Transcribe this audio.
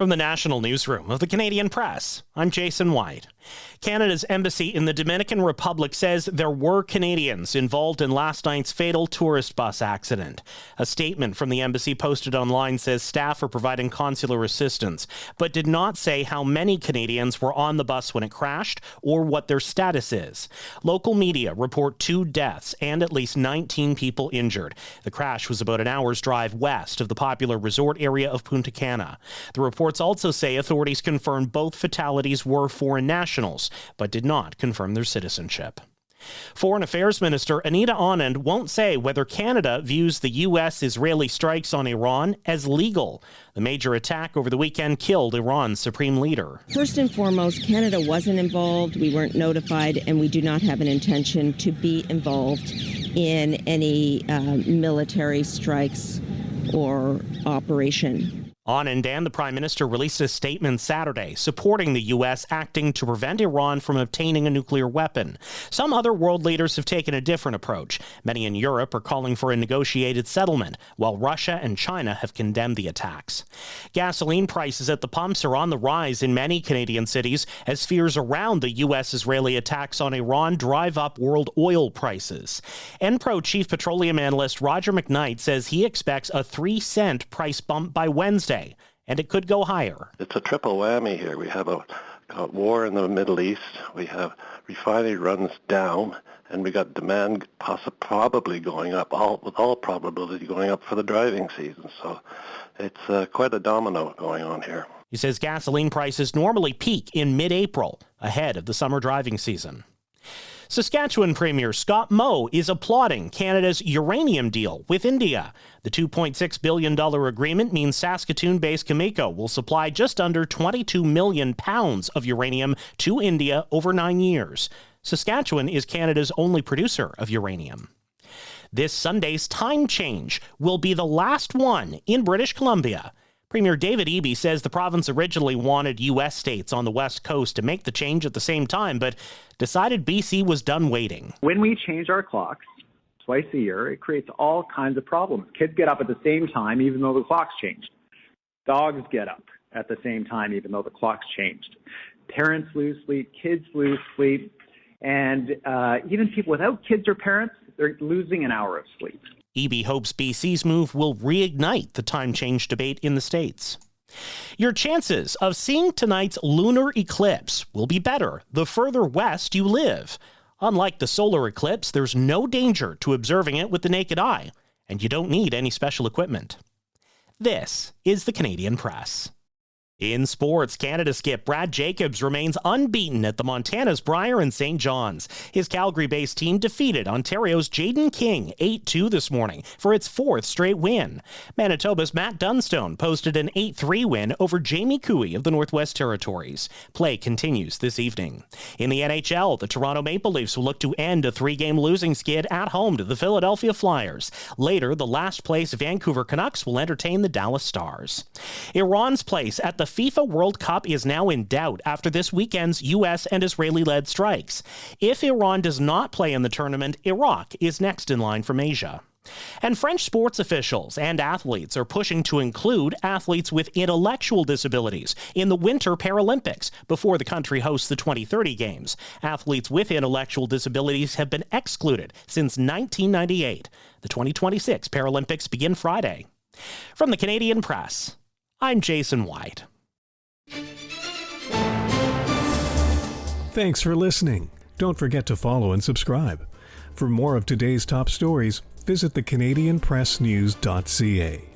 From the National Newsroom of the Canadian Press, I'm Jason White. Canada's embassy in the Dominican Republic says there were Canadians involved in last night's fatal tourist bus accident. A statement from the embassy posted online says staff are providing consular assistance, but did not say how many Canadians were on the bus when it crashed or what their status is. Local media report 2 deaths and at least 19 people injured. The crash was about an hour's drive west of the popular resort area of Punta Cana. The reports also say authorities confirmed both fatalities were foreign nationals, but did not confirm their citizenship. Foreign Affairs Minister Anita Anand won't say whether Canada views the U.S.-Israeli strikes on Iran as legal. The major attack over the weekend killed Iran's supreme leader. First and foremost, Canada wasn't involved, we weren't notified, and we do not have an intention to be involved in any military strikes or operation. Anand and the Prime Minister released a statement Saturday supporting the U.S. acting to prevent Iran from obtaining a nuclear weapon. Some other world leaders have taken a different approach. Many in Europe are calling for a negotiated settlement, while Russia and China have condemned the attacks. Gasoline prices at the pumps are on the rise in many Canadian cities as fears around the U.S.-Israeli attacks on Iran drive up world oil prices. Enpro Chief Petroleum Analyst Roger McKnight says he expects a 3-cent price bump by Wednesday, and it could go higher. It's a triple whammy here. We have a war in the Middle East, we have refinery runs down, and we got demand probably going up, with all probability going up for the driving season. So it's quite a domino going on here. He says gasoline prices normally peak in mid-April, ahead of the summer driving season. Saskatchewan Premier Scott Moe is applauding Canada's uranium deal with India. The $2.6 billion agreement means Saskatoon-based Cameco will supply just under 22 million pounds of uranium to India over 9 years. Saskatchewan is Canada's only producer of uranium. This Sunday's time change will be the last one in British Columbia. Premier David Eby says the province originally wanted U.S. states on the West Coast to make the change at the same time, but decided BC was done waiting. When we change our clocks twice a year, it creates all kinds of problems. Kids get up at the same time, even though the clock's changed. Dogs get up at the same time, even though the clock's changed. Parents lose sleep, kids lose sleep, and even people without kids or parents, they're losing an hour of sleep. Eby hopes BC's move will reignite the time change debate in the States. Your chances of seeing tonight's lunar eclipse will be better the further west you live. Unlike the solar eclipse, there's no danger to observing it with the naked eye, and you don't need any special equipment. This is the Canadian Press. In sports, Canada skip Brad Jacobs remains unbeaten at the Montana's Brier and St. John's. His Calgary-based team defeated Ontario's Jaden King 8-2 this morning for its 4th straight win. Manitoba's Matt Dunstone posted an 8-3 win over Jamie Cooey of the Northwest Territories. Play continues this evening. In the NHL, the Toronto Maple Leafs will look to end a 3-game losing skid at home to the Philadelphia Flyers. Later, the last-place Vancouver Canucks will entertain the Dallas Stars. Iran's place at the FIFA World Cup is now in doubt after this weekend's U.S. and Israeli-led strikes. If Iran does not play in the tournament, Iraq is next in line from Asia. And French sports officials and athletes are pushing to include athletes with intellectual disabilities in the Winter Paralympics before the country hosts the 2030 Games. Athletes with intellectual disabilities have been excluded since 1998. The 2026 Paralympics begin Friday. From the Canadian Press, I'm Jason White. Thanks for listening. Don't forget to follow and subscribe. For more of today's top stories, visit thecanadianpressnews.ca.